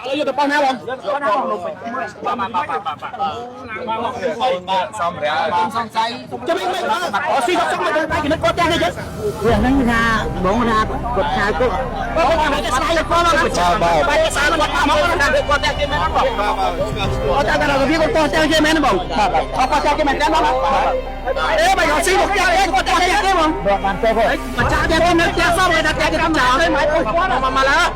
lấy vô được bao nhiêu không? xong rồi xong say cho mấy đó ở suy đọc xong rồi cái nó có trang hay chứ? Việc nó ra bốn ra cột hai cột. Có cái sai là có mà. Cái sai là nó có trang kia nó bỏng. Có trang cái nào phía con trang kia nó bỏng. Có trang kia mình trang đó. Ê mày có suy một trang có trang kia không? Được bạn chơi rồi. Mà trang kia nó trang xong rồi đặt trang cái trong chảo đấy mày mà là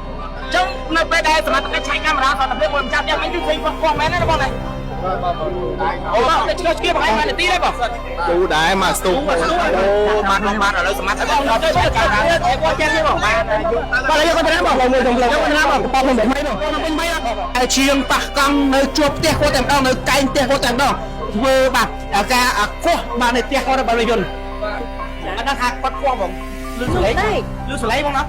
trong nó bên đây mà cái chạy camera còn là phía bên trang kia mấy cái gì con mẹ nó bỏng này. Ủa, cái kia bằng anh là tí đấy bỏng. chú đái mà sung Bạn ở đâu mà thấy bỏng chơi cái qua trang kia bỏng. Con lấy con thấy bỏng là người đồng lòng con thấy bỏng con mình mấy rồi. Con mấy đó. Chiêng bạc căng nơi chuột tia qua tầm đâu nơi canh tia qua tầm đâu. Vừa bạc ở ca ở qua mà nơi tia qua đó bao nhiêu? Anh đang hạt bắt qua bỏng. Lưu lấy bỏng nó.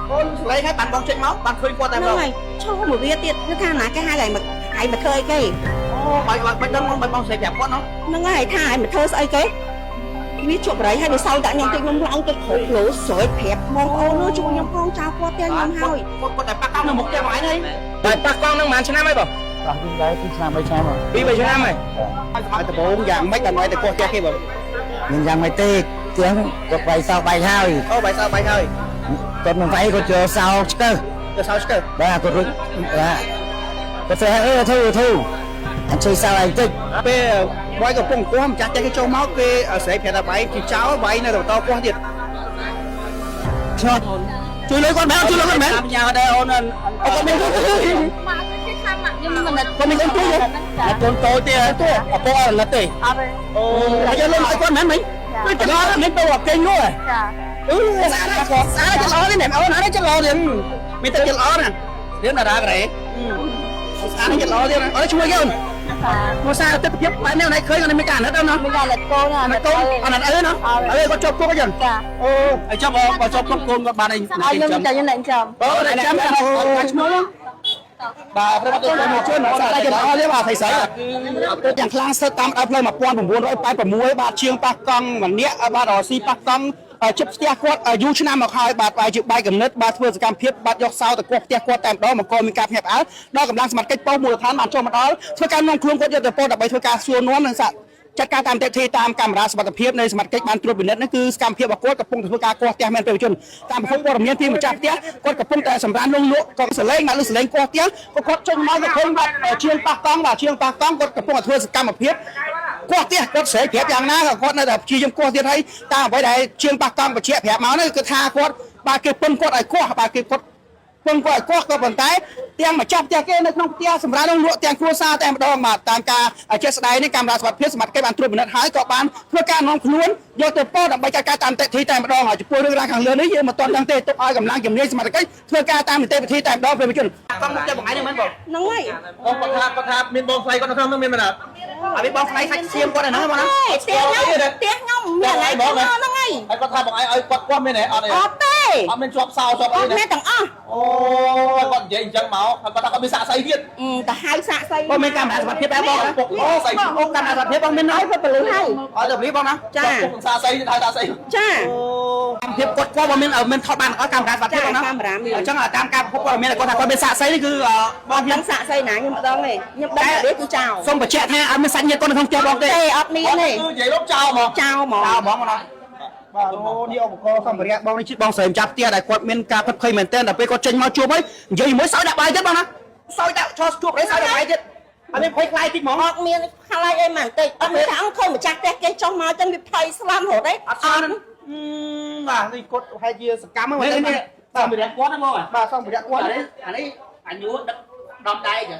Con lấy cái bạn bỏng trên máu, bạn khơi qua tầm đâu. Cho một bia tiệt nó tha là cái hai ngày mà khơi cái. Mày đang mày bỏng sẽ đẹp quá nó. Nó ngày thai mà thơ sai cái. Biết chụp đấy hay để sau đã nhom cái nhom long cái khổ lỗ sỏi phẹp mong ô nó chui nhom con trao qua tên nhom hai. Con tại bác con là một cái máy đấy. Bác con đang màn cho năm ấy bỏng. Còn cái đấy thì sao mấy xem rồi. Đi về cho năm này. Hỏi tập bốn dạng mấy cái nói tập qua kia kia bỏng. Mình rằng mày tê tiếng được bài sau bài hai. Ô bài sau bài hơi. Còn mình phải có chờ sau cơ. Chờ sau cơ. Đó có rồi. Có phải thu. Anh chơi sao anh tích. Bây quay cái phong quam chắc cái châu máu kia sẽ phải là bay thì cháu bay này đầu to quá thiệt. Chui lấy con bé, chui lấy con bé. Nhà ở đây ôn con mình con mình con chui vậy. Là con tôi thì cô là tỷ. Bây giờ lên nói con bé mình. Tôi cho nó mình tôi học kênh luôn rồi. Sao cho nó thế này, nó nói cho nó thì mình tự cho nó nè. Đến là ra cái đấy. Sao nó cho nó thế này, nó chui cái mua sao tiếp tiếp bán neo này khơi con này mới cản hết đâu nó mình là cô nè mà cô anh là ấy nó ấy có chụp cô cái gì ô chụp có chụp con bạn này mình chồng như này chồng này chấm bà phải bắt tôi một chuyên nó là cái đó đấy bà thầy sợ tôi chẳng lang sơ tam áp lên mà quanผมmuốn rồiไปประมวยบาทเชียงปากกองเหมือนเนี้ยบาทอซีปากกองជិបផ្ទះគាត់យូរឆ្នាំមកហើយបាទបាយជាបាយកំណត់បាទធ្វើសកម្មភាពបាទយកសោទៅគាត់ផ្ទះគាត់តែម្ដងមកក៏មានការភ្ញាក់ផ្អើលដល់កម្លាំងសមត្ថកិច្ចប៉ុស្តិ៍មូលដ្ឋានបានចូលមកដល់ធ្វើការនាំខ្លួនគាត់យកទៅប៉ុស្តិ៍ដើម្បីធ្វើការសួរនាំនិងចាត់ការតាមតិថិតាមកាមេរ៉ាសមត្ថភាពនៃសមត្ថកិច្ចបានត្រួតពិនិត្យនេះគឺសកម្មភាពរបស់គាត់កំពុងធ្វើការគាស់ផ្ទះមែនទេជនតាមប្រភពព័ត៌មានពីម្ចាស់ផ្ទះគាត់កំពុងតែសម្រានលងលក់ក៏សលេងលើសលេងគាស់ផ្ទះគាត់ចុះមកទៅឃើញបាទជាងប៉ះកង់គាត់កំពុងតែធ្វើសកម្មភាពគាត់ផ្ទះគាត់ស្រែកប្រាប់យ៉ាងណាក៏គាត់នៅតែព្យាយាមគាស់ទៀតហើយតាមអ្វីដែលជាងប៉ះកង់បញ្ជាក់ប្រាប់មកនេះគឺថាគាត់បាទគេពឹងគាត់ឲ្យគាស់បាទគេគាត់ពឹងគាត់ឲ្យគាស់ក៏ប៉ុន្តែទាំងម្ចាស់ផ្ទះគេនៅក្នុងផ្ទះសម្រាប់លក់ទាំងគ្រួសារតែម្ដងបាទតាមការជាក់ស្ដែងនេះកាមេរ៉ាសុវត្ថិភាពសមត្ថកិច្ចបានត្រួតពិនិត្យហើយក៏បានធ្វើការនាំខ្លួនយកទៅប៉ុស្តិ៍ដើម្បីចាត់ការតាមនីតិវិធីតែម្ដងហើយចំពោះរឿងរ៉ាវខាងលើនេះយើងមិនទាន់ដឹងទេទុកឲ្យកម្លាំងជំនាញសមត្ថកិច្ចធ្វើការតាមនីតិវិធីតែម្ដងប្រជាជនកំពុងតែបង្ហាញនេះមែនបងហ្នឹងហើយគាត់ថាមានបងស្រីគាត់នៅក្នុងនោះមានមែនអត់មានបងស្រីសាច់សៀមគាត់ហ្នឹងបងណាផ្ទះខ្ញុំមានថ្ងៃហ្នឹងហើយគាត់ថាបងឯងឲ្យគាត់គាត់មានទេអត់ទេអត់ទេអត់មានជាប់សោជាប់អីទេមានទាំងអស់អូគាត់និយាយអញ្ចឹងមកគាត់ថាគាត់មានសាកសីទៀតតែហៅសាកសីបងមានកាមេរ៉ាសមត្ថភាពដែរបងអូស្អីអូកាមេរ៉ាសមត្ថភាពបងមានហើយគាត់ពលឺហើយអត់ទៅពលឺបងណាចាសាកសីហៅសាកសីចាអូកម្មភាពគាត់មានថតបានអត់កាមេរ៉ាសមត្ថភាពបងណាកាមេរ៉ាមានអញ្ចឹងតាមការប្រភពព័ត៌មានគាត់ថាគាត់មានសាកសីនេះគឺបងខ្ញុំសាកសីណាខ្ញុំម្ដងទេខ្ញុំដឹងតែគឺចោលសូមបញ្ជាក់ថាអត់មានសាច់ញាតិគាត់នៅក្នុងផ្ទះបងទេអត់មានទេគឺនិយាយលុបចោលហ្មងបងណាបាទអូនេះឧបករណ៍សម្ភារៈបងនេះជិះបងស្រីម្ចាស់ផ្ទះដែលគាត់មានការផិតភ័យមែនទែនដល់ពេលគាត់ចេញមកជួបហើយនិយាយជាមួយសោយដាក់បាយទៀតបងណាសោយដាក់ឈរជួបអីសោយដាក់បាយទៀតអត់មានភ័យខ្លាយតិចហ្មងអត់មានខ្លាយអីមិនតិចអត់មានថាអង្គឃើញម្ចាស់ផ្ទះគេចុះមកចឹងវាភ័យស្លាប់រហូតទេអត់បាទនេះគាត់ហើយជាសកម្មហ្នឹងសម្ភារៈគាត់ហ្នឹងបងបាទសម្ភារៈគាត់អានេះអាញួរដឹកដំដៃចា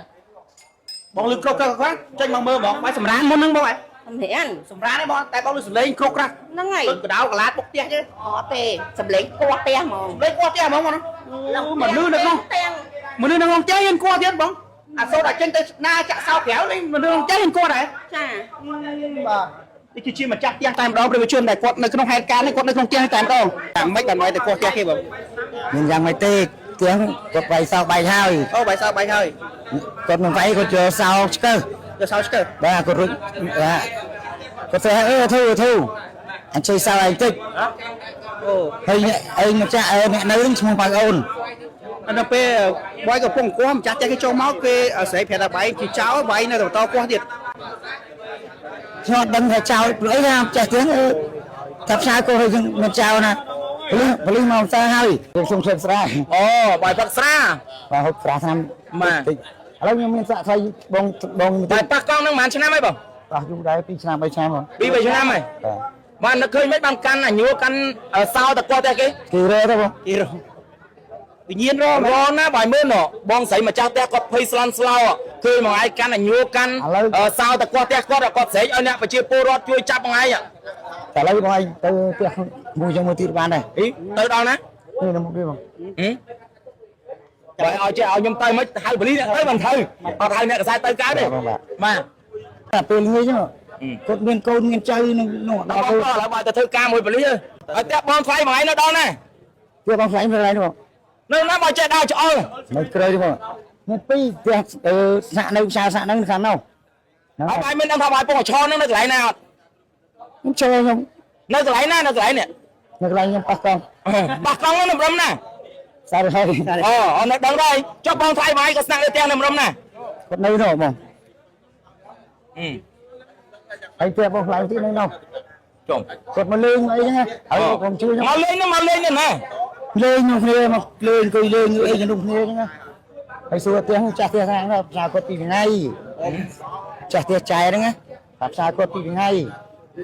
បងលឺគ្រប់គាត់ចេញមកមើលបងបាយសម្រានមុនហ្នឹងបងហ៎សម្រានទេបងតែបងលឺសំឡេងគ្រប់ក្រាស់ហ្នឹងហើយកដៅកលាតបុកផ្ទះទេអត់ទេសំឡេងគាស់ផ្ទះហ្មងលេងគាស់ផ្ទះហ្មងបងណាមនុស្សនៅក្នុងមនុស្សនៅក្នុងផ្ទះហ៊ានគាស់ទៀតបងអាសូតតែចេញទៅណាចាក់សោក្រៅនេះមនុស្សក្នុងផ្ទះហ៊ានគាស់ដែរចាបាទនេះជាម្ចាស់ផ្ទះតែម្ដងប្រជាជនដែលគាត់នៅក្នុងហេតុការណ៍នេះគាត់នៅក្នុងផ្ទះតែម្ដងយ៉ាងម៉េចបានឲ្យតែគាស់ផ្ទះគេបងមានយ៉ាងម៉េចទេtiếngគាត់បាយសោបាយហើយអូបាយសោបាយហើយគាត់មិនបាយគាត់យកសោឆ្កឹះយកសោឆ្កឹះបាទគាត់រួចគាត់ថាធូអញជួយសោឲ្យតិចអូហើយឯងម្ចាស់អ្នកនៅនឹងឈ្មោះបងអូន ដល់ពេលវាយកំពុងគោះម្ចាស់តែគេចូលមកគេស្រែកប្រាប់ថាបាយជាចោលបាយនៅបន្តគោះទៀត ខ្ញុំដឹងថាចោលព្រៃណាចេះទៀតថាផ្សាយគោឲ្យមិនចោលណាពលិសមកផ្សារហើយខ្ញុំសុំស្រា អូបាយផឹកស្រា បាទហូបស្រាឆ្នាំបាទឥឡូវខ្ញុំមានសាក់ថ្លៃបង បាយប៉ះកង់នឹងប្រហែលឆ្នាំហើយបង ប៉ះយូរដែរ2ឆ្នាំ3ឆ្នាំបង 2 3ឆ្នាំហើយ បាទ បាននឹកឃើញមិនបានកាន់អាញួរកាន់សោតគាត់តែគេ គេរែទៅបង គេរកវិញ្ញាណរ រងណាបាយមើលណបងស្រីម្ចាស់ផ្ទះគាត់ភ័យស្លន់ស្លោឃើញមួយឯងកាន់អាញួរកាន់សោតគាត់ផ្ទះគាត់គាត់ស្រែកឲ្យអ្នកប្រជាពលរដ្ឋជួយចាប់មួយឯង តែឥឡូវបងឯងទៅផ្ទះមួយជាមួយទៀតបានដែរ ទៅដល់ណា នេះនៅមុខនេះបង បើឲ្យចេះឲ្យខ្ញុំទៅមិនហៅបលីទៅមិនទៅអត់ហៅអ្នកកសែតទៅកើតទេបាទ តែពេលនេះចឹងគាត់មានកូនមានចៅនឹងនោះ ដ ដល់ ល់ទៅឥឡូវបើទៅធ្វើការមួយបលីឲ្យផ្ទះបងថ្លៃមួយឯងនៅដល់ណា ទៀតបងស្លាញ់ទៅនេះបង នៅណាបើចេះដើរច្អល់ នៅក្រៅនេះបងមានពីរផ្ទះសាក់នៅផ្សារសាក់ហ្នឹងខាងនោះ ហើយបាយមិនដឹងថាបាយពងឆោនឹងនៅកន្លែងណាអត់ ខ្ញុំចូលខ្ញុំ នៅកន្លែងណានៅកន្លែងនេះ នៅកន្លែងខ្ញុំប៉ះកង់ បោះកង់នឹងរំណា សារហើយ អូនៅដឹងដែរចុះបងថ្លៃបាយក៏ស្នាក់នៅផ្ទះនឹងរំណា គាត់នៅនោះបងហើយផ្ទះបងខ្លាំងទៀតនៅនោះ ចុះ គាត់មកលេងអីហ្នឹងហើយខ្ញុំជួយខ្ញុំ មកលេងណា លេងនោះគ្នាមកលេងអង្គុយលេងអីក្នុងគ្នាហ្នឹងហើយសួរផ្ទះចាស់ផ្ទះខាងនោះផ្សារគាត់ពីថ្ងៃចាស់ផ្ទះចែហ្នឹងផ្សារគាត់ពីថ្ងៃ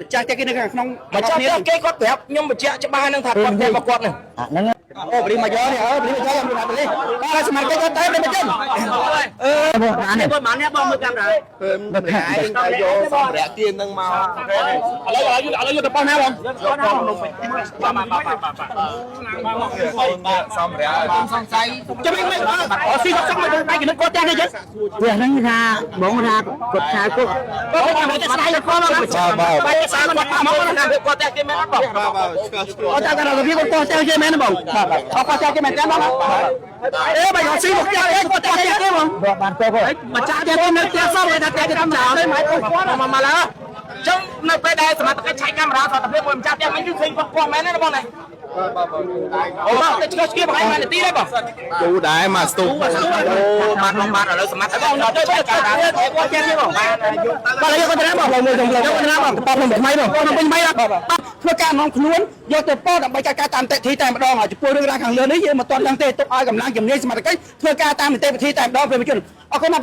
ម្ចាស់តែគេនៅខាងក្នុង មកចាប់ផ្ទះគេគាត់ប្រាប់ខ្ញុំបញ្ជាក់ច្បាស់នឹងថាគាត់ផ្ទះរបស់គាត់នឹង អាហ្នឹង អូបលីមកយកនេះបលីមកយកខ្ញុំបលីបាទសមាជិកគាត់ទៅមិនចឹង បងអានេះ បងបានបងមើលកាមេរ៉ា មិនឯងទៅយកសម្ភារៈទៀននឹងមក ឥឡូវយកទៅប៉ោះណាបង សម្ភារៈសង្ស័យ ចាំមិនអត់ស៊ីគាត់មកទៅដៃគេនឹងគាត់ផ្ទះនេះចឹង ផ្ទះហ្នឹងថាបងថាគាត់ឆាគាត់ គាត់មកតែស្ដាយគាត់មកបាយស្អាតគាត់មកណា គាត់តែគេមែនបង អត់តែដល់វាគាត់ផ្ទះគេមែនបងអត់ផ្ទះគេមែនទេបងអេបាយអត់ស៊ីមកផ្ទះគេគាត់ផ្ទះគេបង បងបានទៅបង ម្ចាស់តែនៅផ្ទះសោះតែផ្ទះគេចោលទេម៉ែគាត់មកឡើចឹងនៅពេលដែលសមត្ថកិច្ចឆែកកាមេរ៉ាសុខភាពមួយម្ចាស់ផ្ទះមិនយឺឃើញគាត់មែនទេបងណាអូតែឆ្កឹះឆ្កៀបហើយមួយនាទីទេបង យូរដែរមកស្ទុះអូបានឥឡូវសមត្ថកិច្ចដល់ទៅកាមេរ៉ាគាត់ចេះទេបងបាន បាទយកគាត់ទៅណាបងលើយកទៅណាបងប៉ខ្ញុំថ្មីបងខ្ញុំពេញថ្មីបាទធ្វើការនាំខ្លួនយកទៅពោដើម្បីចាត់ការតាមនីតិវិធីតែម្ដងហើយចំពោះរឿងរ៉ាវខាងលើនេះយើងមិនទាន់ដឹងទេទុកឲ្យកម្លាំងជំនាញសមត្ថកិច្ចធ្វើការតាមនីតិវិធីតែម្ដងព្រះវិជនអរគុណណាស់